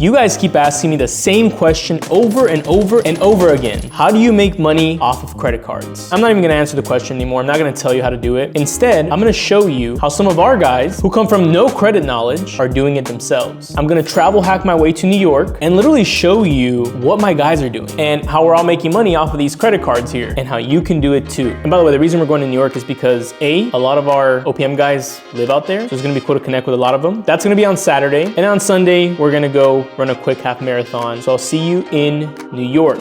You guys keep asking me the same question over and over and over again. How do you make money off of credit cards? I'm not even gonna answer the question anymore. I'm not gonna tell you how to do it. Instead, I'm gonna show you how some of our guys who come from no credit knowledge are doing it themselves. I'm gonna travel hack my way to New York and literally show you what my guys are doing and how we're all making money off of these credit cards here and how you can do it too. And by the way, the reason we're going to New York is because a lot of our OPM guys live out there. So it's gonna be cool to connect with a lot of them. That's gonna be on Saturday. And on Sunday, we're gonna go run a quick half marathon. So I'll see you in New York.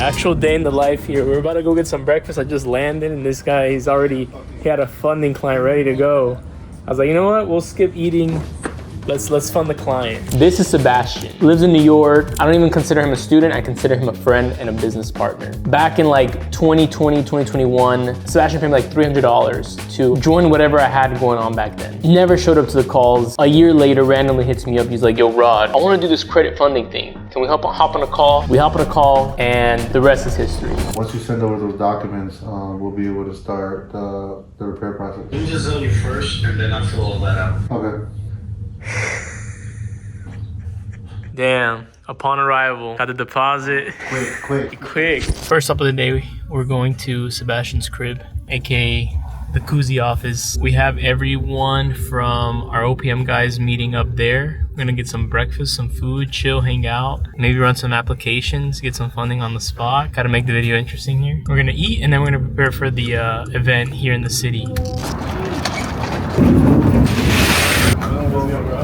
Actual day in the life here. We're about to go get some breakfast. I just landed and this guy, he had a funding client ready to go. I was like, you know what? We'll skip eating. Let's fund the client. This is Sebastian. He lives in New York. I don't even consider him a student. I consider him a friend and a business partner. Back in like 2020, 2021, Sebastian paid me like $300 to join whatever I had going on back then. Never showed up to the calls. A year later, randomly hits me up. He's like, yo, Rod, I want to do this credit funding thing. Can we hop on a call? We hop on a call and the rest is history. Once you send over those documents, we'll be able to start the repair process. You just zone you first and then I'll fill all that out. Okay. Damn, upon arrival, got the deposit. Quick. First up of the day, we're going to Sebastian's crib, aka the koozie office. We have everyone from our OPM guys meeting up there. We're gonna get some breakfast, some food, chill, hang out, maybe run some applications, get some funding on the spot. Gotta make the video interesting here. We're gonna eat and then we're gonna prepare for the event here in the city.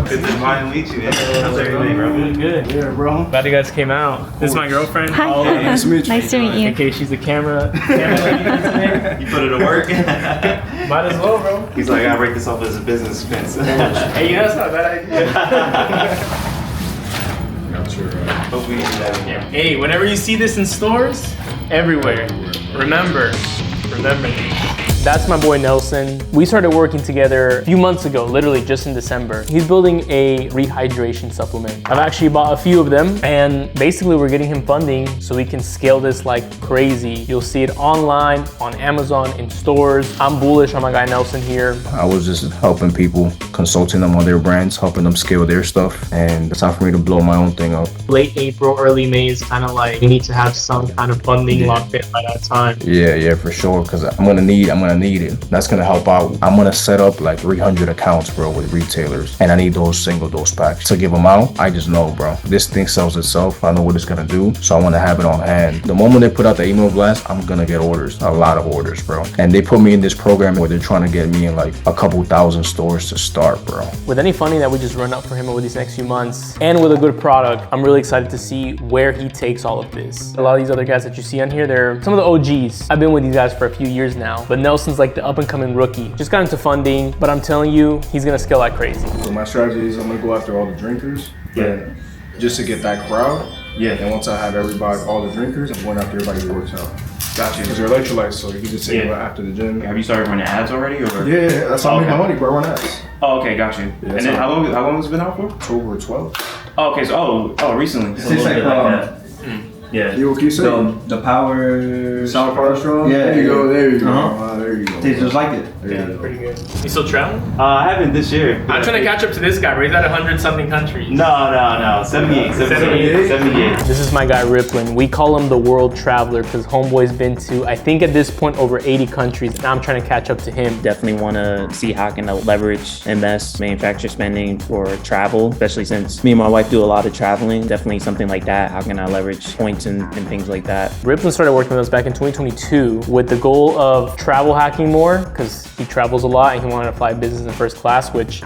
Good to finally meet you, man. How's everything, bro? Really good. Yeah, bro. Glad you guys came out. This is my girlfriend. Hi. Nice to meet you. Nice to meet you. Okay, she's the camera lady today. You put it to work? Might as well, bro. He's like, I gotta break this off as a business expense. Hey, you know, that's not a bad idea. Hope we can do that again. Hey, whenever you see this in stores, everywhere. Remember. That's my boy Nelson. We started working together a few months ago, literally just in December. He's building a rehydration supplement. I've actually bought a few of them and basically we're getting him funding so we can scale this like crazy. You'll see it online, on Amazon, in stores. I'm bullish on my guy Nelson here. I was just helping people, consulting them on their brands, helping them scale their stuff, and it's time for me to blow my own thing up. Late April, early May is kind of like, we need to have some kind of funding locked in by that time. Yeah, for sure, because I'm gonna need it. That's gonna help out. I'm gonna set up like 300 accounts, bro, with retailers, and I need those single dose packs to give them out. I just know, bro, this thing sells itself. I know what it's gonna do, so I want to have it on hand. The moment they put out the email blast, I'm gonna get orders, a lot of orders, bro. And they put me in this program where they're trying to get me in like a couple thousand stores to start, bro. With any funding that we just run up for him over these next few months, and with a good product, I'm really excited to see where he takes all of this. A lot of these other guys that you see on here, they're some of the OGs. I've been with these guys for a few years now, but Nelson's like the up and coming rookie. Just got into funding, but I'm telling you, he's gonna scale like crazy. So my strategy is I'm gonna go after all the drinkers, just to get that crowd. Yeah. And once I have everybody, all the drinkers, I'm going after everybody who works out. Gotcha. Because they're electrolytes, so you can just say after the gym. Have you started running ads already? Or? Yeah, that's how I make my money, bro. I run ads. Oh, okay, got you. Yeah, and then how long has it been out for? October 12th. Oh, okay, so recently. It's just like Yeah. You what you say? the power Sour Power Strong? Yeah. There you go. There you go. Uh-huh. There you go. Tastes just like it. Yeah, pretty good. You still traveling? I haven't this year. I'm trying to catch up to this guy, but he's at 100 something countries. No. 78. This is my guy Riplin. We call him the world traveler because homeboy's been to, I think at this point, over 80 countries. Now I'm trying to catch up to him. Definitely want to see how can I leverage, invest, manufacture spending for travel, especially since me and my wife do a lot of traveling. Definitely something like that. How can I leverage points and things like that? Riplin started working with us back in 2022 with the goal of travel hacking more because he travels a lot and he wanted to fly business in first class, which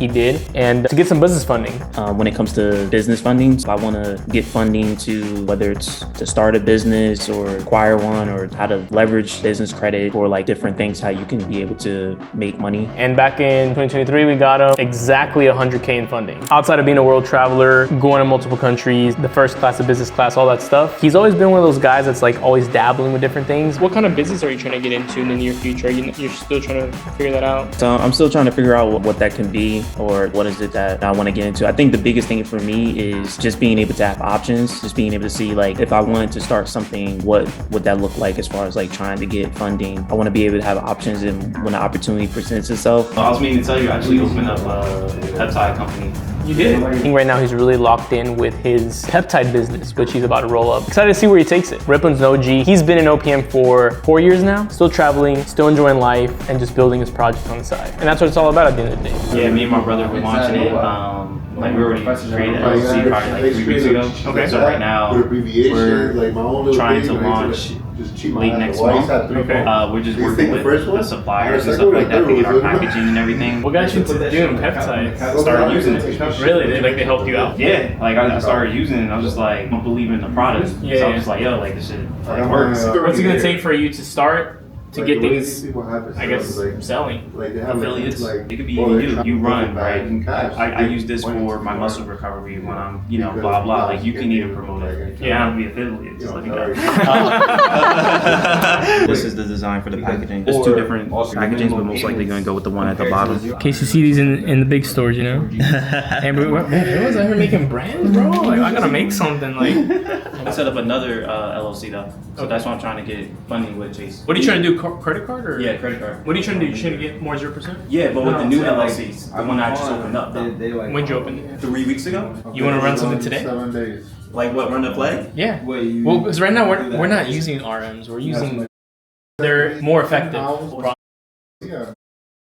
he did, and to get some business funding. When it comes to business funding, I want to get funding to whether it's to start a business or acquire one, or how to leverage business credit or like different things, how you can be able to make money. And back in 2023, we got him exactly 100K in funding. Outside of being a world traveler, going to multiple countries, the first class, the business class, all that stuff, he's always been one of those guys that's like always dabbling with different things. What kind of business are you trying to get into in the near future? You're still trying to figure that out? So I'm still trying to figure out what that can be. or what is it that I want to get into. I think the biggest thing for me is just being able to have options, just being able to see like if I wanted to start something, what would that look like as far as like trying to get funding. I want to be able to have options, and when the opportunity presents itself. I was meaning to tell you, I actually opened up a peptide company. You did. I think right now he's really locked in with his peptide business, which he's about to roll up. Excited to see where he takes it. Riplin's an OG. He's been in OPM for 4 years now, still traveling, still enjoying life, and just building his project on the side. And that's what it's all about at the end of the day. Yeah, me and my brother were launching it. Like we already created LLC probably like 3 weeks ago. Okay. So right now we're trying to launch late next month. Okay. We're just working with the suppliers and stuff like that to get our packaging and everything. What got you into doing peptides? Started using it. Really? They helped you out? Yeah, like I started using it and I was just like, I'm believing in the product. Yeah, so I was just like, yo, like this shit like works. What's it gonna take for you to start to get things, I guess, selling? Affiliates, it could be you run, right? I use this for my muscle recovery when I'm, blah, blah. Like you can even promote it. Yeah, I'll be affiliate, just let me know. This is the design for the packaging. There's 2 different packagings, but most likely going to go with the one at the bottom. In case you see these in the big stores, And everyone's out here making brands, bro. Like I gotta make something. Like I set up another LLC though, so that's why I'm trying to get funding with Chase. what are you trying to do? Credit card or? Yeah, credit card. What are you trying to do? You trying to get more 0%? Yeah, but with the new LLCs, the one I just opened up though. When'd you open it? 3 weeks ago. You want to run something today? 7 days. Like what? Run the play? Yeah. Well, because right now we're not using RMs. We're using. They're more effective. Yeah.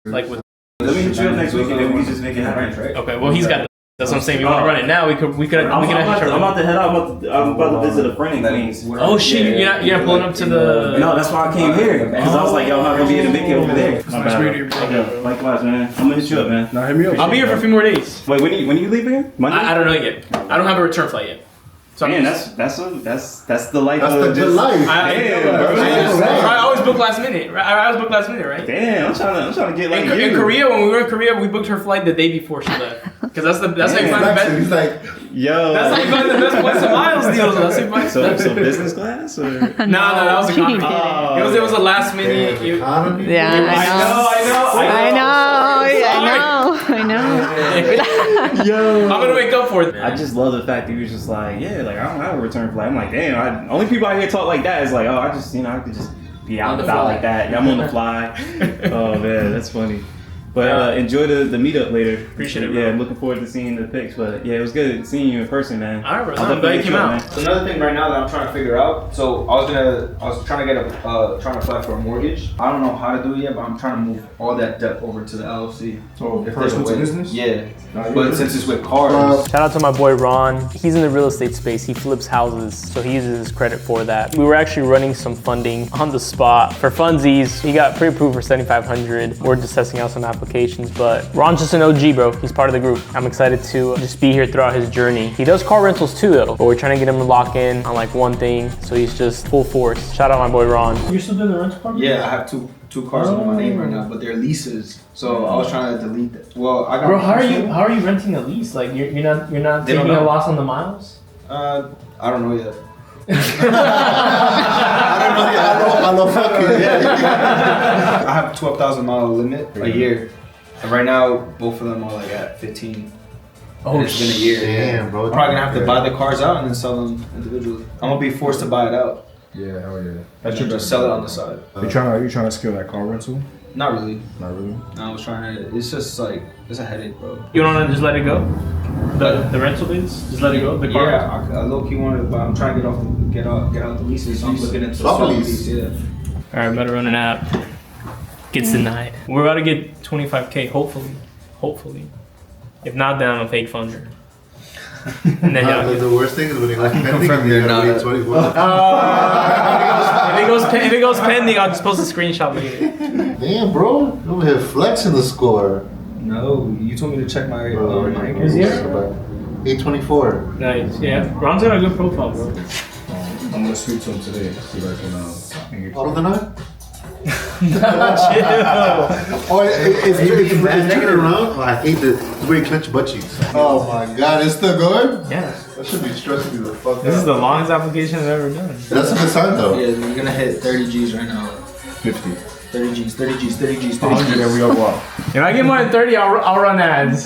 Like with. Let me hit you up next week and then we just make it happen. Okay. Well, he's got. That's what I'm saying. If you want to run it now, we could I'm about to head out. I'm about to visit a friend in Queens. Oh shit! You're not pulling up to the. No, that's why I came here because I was like, yo, I'm not gonna be able to make it over there. Likewise, man. I'm gonna hit you up, man. Now hit me up. I'll be here for a few more days. Wait, when are you leaving? Monday? I don't know yet. I don't have a return flight yet. So man, that's the life. That's the good life. I always book last minute. Right? I always book last minute, right? Damn, I'm trying to get like in Korea. When we were in Korea, we booked her flight the day before she left. Because that's how you find the best. He's like, yo. That's how you find the best points and miles deals. That's how you find. So business class or? No, that was economy. It was a last minute. economy? Yeah, I know. Yo, I'm gonna wake up for it. I just love the fact that he was just like, yeah, like I don't have a return flight. I'm like, damn. Only people out here talk like that is like, oh, I just, I could just be out and about like that. Yeah, I'm on the fly. Oh man, that's funny. But enjoy the meetup later. Appreciate it, bro. Yeah, I'm looking forward to seeing the pics. But yeah, it was good seeing you in person, man. All right, bro. I'm glad you came out. So another thing right now that I'm trying to figure out. So I was trying to trying to apply for a mortgage. I don't know how to do it yet, but I'm trying to move all that debt over to the LLC. So personal to business? Yeah. But since it's with cars. Shout out to my boy Ron. He's in the real estate space. He flips houses, so he uses his credit for that. We were actually running some funding on the spot for funsies. He got pre-approved for $7,500. We're just testing out some applications, but Ron's just an OG, bro. He's part of the group. I'm excited to just be here throughout his journey. He does car rentals too, though, but we're trying to get him to lock in on like one thing, so he's just full force. Shout out my boy Ron. You're still doing the rental car? Yeah, I have two cars under my name right now, but they're leases. So I was trying to delete that. Well, I got. Bro, how are you renting a lease? Like you're not taking a loss on the miles? I don't know yet. I know fucking yeah. I have a 12,000 mile limit a year, and right now both of them are like at 15. Oh, it's been a year. Damn, bro. I'm probably gonna have to buy the cars out and then sell them individually. I'm gonna be forced to buy it out. Yeah, hell yeah. I should just sell it on the side. You trying to scale that car rental? Not really. Not really. I was trying to. It's just like it's a headache, bro. You don't want to just let it go? The rental bids? Just let it go? The car? Yeah, I low key wanted, but I'm trying to get out the leases. So I'm looking into lease. Yeah. All right, better run an app. Gets denied. We're about to get 25K, hopefully. If not, then I'm a fake funder. And then the worst thing is when it goes pending, you're gonna wait 24 if it goes pending, I'm supposed to screenshot later. Damn, bro. You over here flexing the score. No, you told me to check my my Is it? 824. Nice, yeah. Ron's got a good profile, bro. I'm gonna speak to him today. See if I can All of the night? Chill. Oh, it's turning around. Oh, I hate the way you clench butt cheeks. Oh my god, it's still going? Yeah. That should be stressing you the fuck out. This is the longest application I've ever done. That's a good sign though. Yeah, you're gonna hit 30 G's right now. 50. 30 G's, 30 G's, 30 G's, 30 100 G's. and we all go out. If I get more than 30, I'll run ads.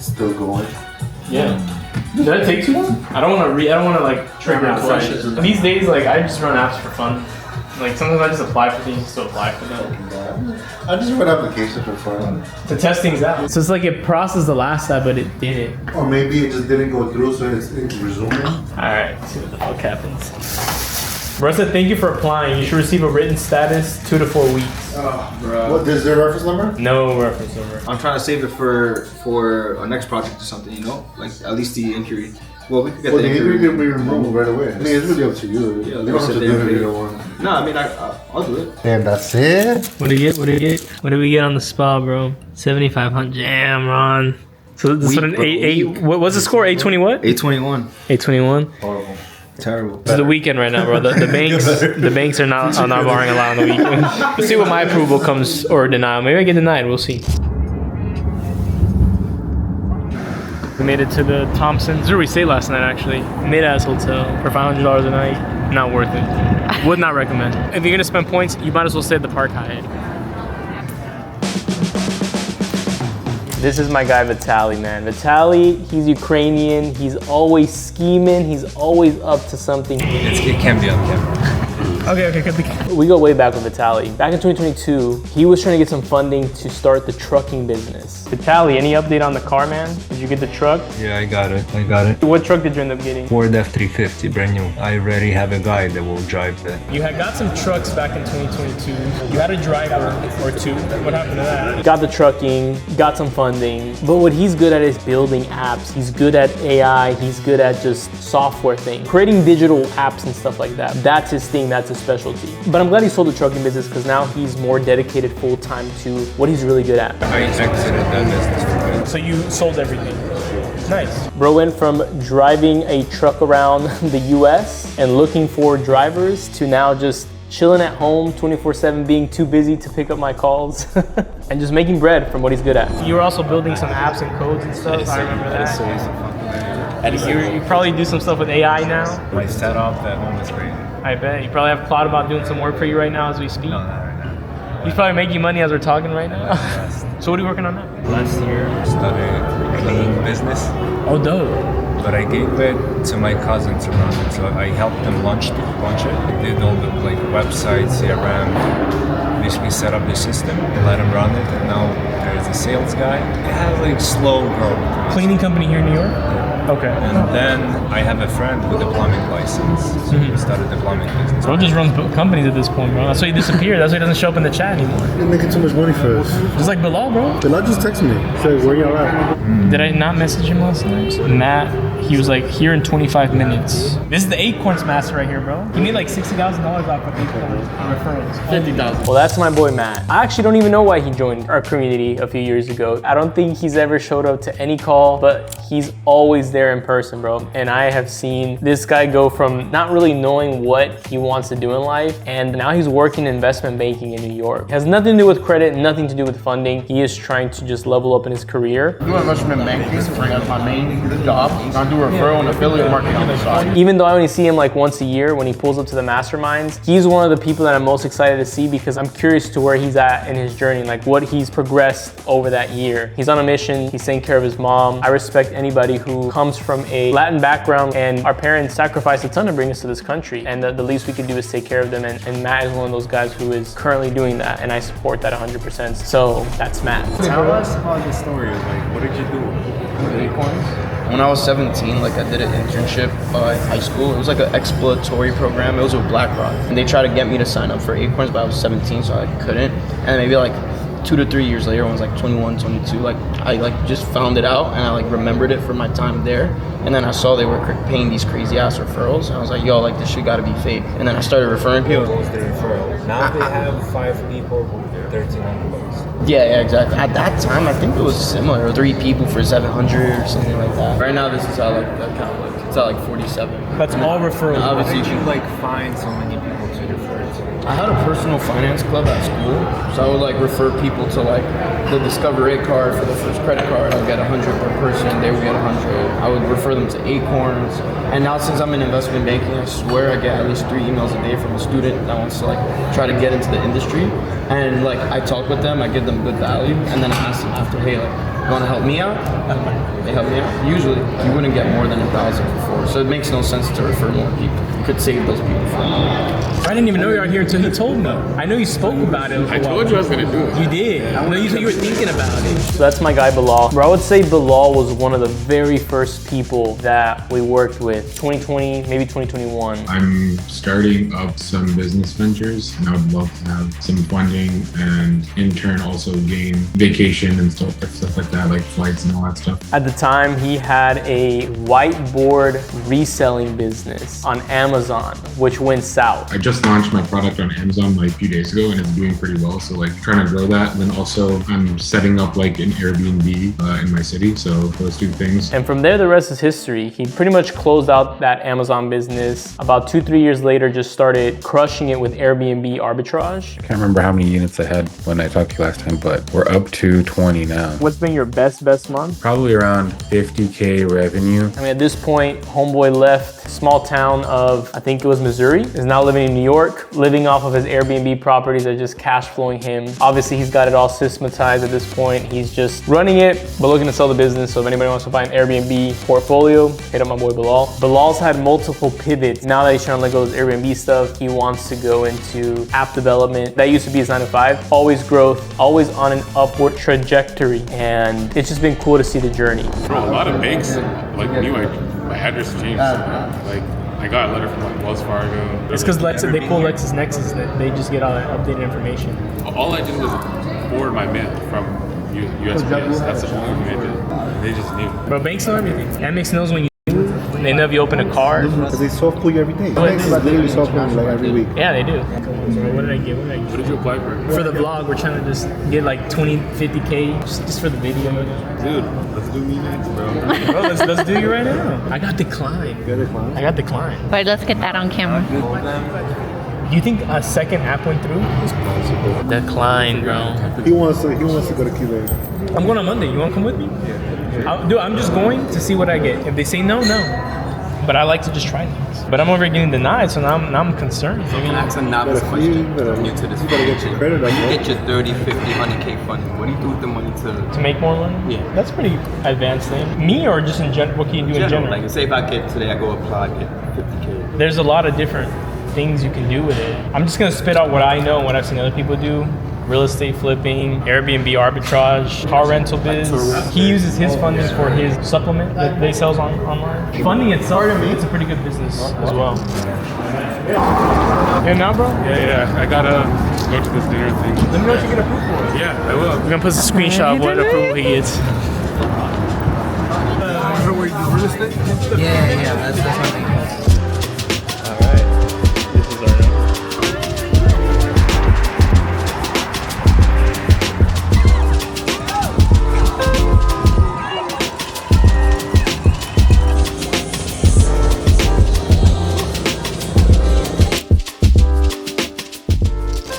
Still going. Yeah. Did that take too long? I don't want to like trigger it twice. These days, like I just run apps for fun. Like sometimes I just apply for things to apply for them. I just run applications for fun. To test things out. So it's like it processed the last app, but it didn't. Or maybe it just didn't go through, so it's resuming. Alright, see what the fuck happens. Bro said, thank you for applying. You should receive a written status 2 to 4 weeks. Oh, bro. What is their reference number? No reference number. I'm trying to save it for our next project or something, you know? Like, at least the inquiry. Well, we could get Well, the the inquiry. inquiry can be removed right away. I mean, it's really up to you. Yeah, You don't have to do it if you don't want. No, I mean, I'll do it. And that's it. What do you get? What do you get? What do we get on the spa, bro? 7,500. Damn, Ron. So this is an 8. What's the score? 820 what? 821. 821. Horrible. Terrible. It's the weekend right now, bro. The banks are not borrowing a lot on the weekend. Let's see what my approval comes or denial. Maybe I get denied. We'll see. We made it to the Thompson. This is where we stayed last night, actually. Mid-ass hotel for $500 a night. Not worth it. Would not recommend. If you're gonna spend points, you might as well stay at the Park Hyatt. This is my guy Vitali, man. Vitali, he's Ukrainian. He's always scheming. He's always up to something. It can be on camera. Okay. We go way back with Vitali. Back in 2022, he was trying to get some funding to start the trucking business. Vitali, any update on the car, man? Did you get the truck? Yeah, I got it. What truck did you end up getting? Ford F-350, brand new. I already have a guy that will drive that. You had got some trucks back in 2022. You had a driver or two. What happened to that? Got the trucking, got some funding. But what he's good at is building apps. He's good at AI. He's good at just software things. Creating digital apps and stuff like that. That's his thing. That's his specialty. But I'm glad he sold the trucking business because now he's more dedicated full time to what he's really good at. I exited that business for good. So you sold everything. Nice. Bro went from driving a truck around the US and looking for drivers to now just chilling at home 24/7, being too busy to pick up my calls and just making bread from what he's good at. You were also building some apps and codes and stuff. I remember that. You probably do some stuff with AI now. My setup at home is crazy. I bet. You probably have Claude about doing some work for you right now as we speak. No, not right now. He's probably making money as we're talking right now. So what are you working on now? Last year, I studied cleaning business. Oh, dope. But I gave it to my cousin to run it. So I helped them launch it. I did all the websites, CRM, basically set up the system and let him run it. And now there's a sales guy. It has slow growth. Cleaning company here in New York? Okay. And then I have a friend with a plumbing license. So he started the plumbing business. Bro just runs companies at this point, bro. That's why he disappeared. That's why he doesn't show up in the chat anymore. You're making too much money for us. Just like Bilal, bro. Bilal just texted me. Said, where y'all at? Did I not message him last night? Matt, he was like, here in 25 minutes. This is the Acorns master right here, bro. He made like $60,000 off of Acorns referrals. 50,000. Well, that's my boy Matt. I actually don't even know why he joined our community a few years ago. I don't think he's ever showed up to any call, but he's always there in person, bro. And I have seen this guy go from not really knowing what he wants to do in life, and now he's working in investment banking in New York. It has nothing to do with credit, nothing to do with funding. He is trying to just level up in his career. Do investment banking as my main job. I do referral and affiliate marketing on the side. Even though I only see him like once a year when he pulls up to the masterminds, he's one of the people that I'm most excited to see because I'm curious to where he's at in his journey, like what he's progressed over that year. He's on a mission, he's taking care of his mom. I respect anybody who comes from a Latin background, and our parents sacrificed a ton to bring us to this country, and the least we could do is take care of them, and Matt is one of those guys who is currently doing that, and I support that 100%. So that's Matt. Tell us about the story. What did you do with Acorns? When I was 17, I did an internship in high school. It was like an exploratory program. It was with BlackRock. And they tried to get me to sign up for Acorns, but I was 17, so I couldn't. And maybe 2 to 3 years later, when I was 21, 22, I just found it out and I remembered it from my time there. And then I saw they were paying these crazy ass referrals. And I was like, yo, this shit gotta be fake. And then I started referring people. What was the referral? Now they have 5 people with $1,300. Yeah, exactly. At that time, I think it was similar. 3 people for 700 or something like that. Right now, this is how the account looks. It's at 47. That's all referrals. How did you find so many people to refer to? I had a personal finance club at school, so I would refer people to the Discover It card for the first credit card. I'd get 100 per person. They would get 100. I would refer refer them to Acorns. And now since I'm in investment banking, I swear I get at least 3 emails a day from a student that wants to like try to get into the industry. And like I talk with them, I give them good value, and then I ask them after, hey, like, you want to help me out? They help me out. Usually, you wouldn't get more than 1,000 before, so it makes no sense to refer more people. You could save those people from money. I didn't even know you were out here until he told me. I know you spoke about it. I told you I was gonna do it. You did. I know you said you were thinking about it. So that's my guy Bilal. Bro, I would say Bilal was one of the very first people that we worked with. 2020, maybe 2021. I'm starting up some business ventures, and I would love to have some funding and in turn also gain vacation and stuff like that, like flights and all that stuff. At the time, he had a whiteboard reselling business on Amazon, which went south. I just launched my product on Amazon like a few days ago, and it's doing pretty well. So like trying to grow that, and then also I'm setting up like an Airbnb in my city. So those 2 things. And from there, the rest is history. He pretty much closed out that Amazon business. About 2-3 years later, just started crushing it with Airbnb arbitrage. I can't remember how many units I had when I talked to you last time, but we're up to 20 now. What's been your best month? Probably around 50K revenue. I mean, at this point, homeboy left small town of, I think it was Missouri, is now living in New York, living off of his Airbnb properties that are just cash flowing him. Obviously, he's got it all systematized at this point. He's just running it, but looking to sell the business. So if anybody wants to buy an Airbnb portfolio, hit up my boy Bilal. Bilal's had multiple pivots. Now that he's trying to let go of his Airbnb stuff, he wants to go into app development. That used to be his 9 to 5. Always growth, always on an upward trajectory. And it's just been cool to see the journey. Bro, a lot of banks like knew my address changed. Like I got a letter from like Wells Fargo. It's because they pull LexisNexis, that they just get all that updated information. All I did was forward my mail from USPS. That's the only thing I did. They just knew. Bro, banks know everything. Amex knows when you they know if you open a card. Because they soft pull you every day. Banks is literally soft pull you like every week. Yeah, they do. What did I get? What did you apply for? For the vlog, we're trying to just get like 20, 50K just for the video. Dude, let's do me next, bro. Bro, let's do you right now. I got declined. You got declined? I got declined. Wait, let's get that on camera. Do you think a second app went through? It's possible. Decline, bro. He wants to go to Cuba. I'm going on Monday. You want to come with me? Yeah. Dude, I'm just going to see what I get. If they say no, no. But I like to just try things. But I'm over here getting denied, so now I'm concerned. I mean, ask a novice question. New to this. You better get your credit up. You get your 30, 50, 100K funding. What do you do with the money to make more money? Yeah. That's pretty advanced thing. Me or just in general? What can you do in general? Like, say if I get today, I go apply, get 50K. There's a lot of different things you can do with it. I'm just gonna spit out what I know and what I've seen other people do. Real estate flipping, Airbnb arbitrage, car rental biz. He uses his funding for his supplement that they sells online. Funding itself, it's a pretty good business as well. Yeah, now, bro? Yeah. I gotta go to this dinner thing. Let me know what you get approved for. Yeah, I will. We're gonna put a screenshot of what approval he gets. Where you do real estate? Yeah, that's my thing.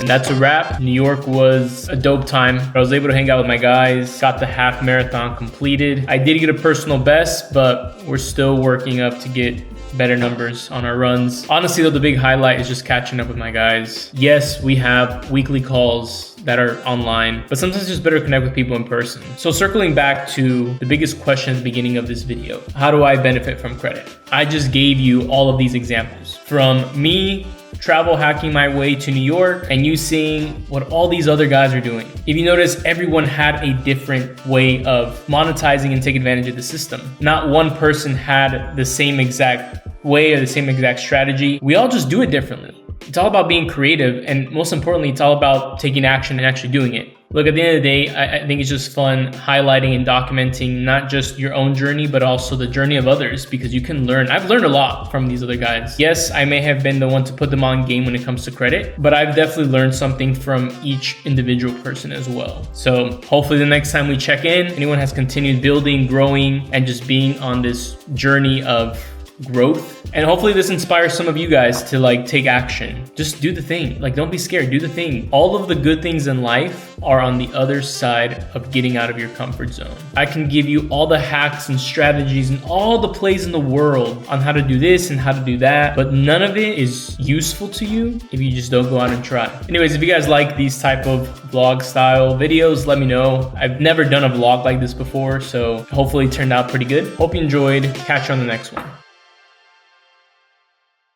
And that's a wrap. New York was a dope time. I was able to hang out with my guys, got the half marathon completed. I did get a personal best, but we're still working up to get better numbers on our runs. Honestly though, the big highlight is just catching up with my guys. Yes, we have weekly calls that are online, but sometimes it's just better to connect with people in person. So circling back to the biggest question at the beginning of this video, how do I benefit from credit? I just gave you all of these examples. From me travel hacking my way to New York and you seeing what all these other guys are doing. If you notice, everyone had a different way of monetizing and take advantage of the system. Not one person had the same exact way or the same exact strategy. We all just do it differently. It's all about being creative, and most importantly, it's all about taking action and actually doing it. Look, at the end of the day, I think it's just fun highlighting and documenting not just your own journey, but also the journey of others, because you can learn. I've learned a lot from these other guys. Yes, I may have been the one to put them on game when it comes to credit, but I've definitely learned something from each individual person as well. So hopefully the next time we check in, anyone has continued building, growing, and just being on this journey of growth. And hopefully this inspires some of you guys to like take action. Just do the thing. Like, don't be scared, do the thing. All of the good things in life are on the other side of getting out of your comfort zone. I can give you all the hacks and strategies and all the plays in the world on how to do this and how to do that, but none of it is useful to you if you just don't go out and try. Anyways, if you guys like these type of vlog style videos, let me know. I've never done a vlog like this before, so hopefully it turned out pretty good. Hope you enjoyed. Catch you on the next one.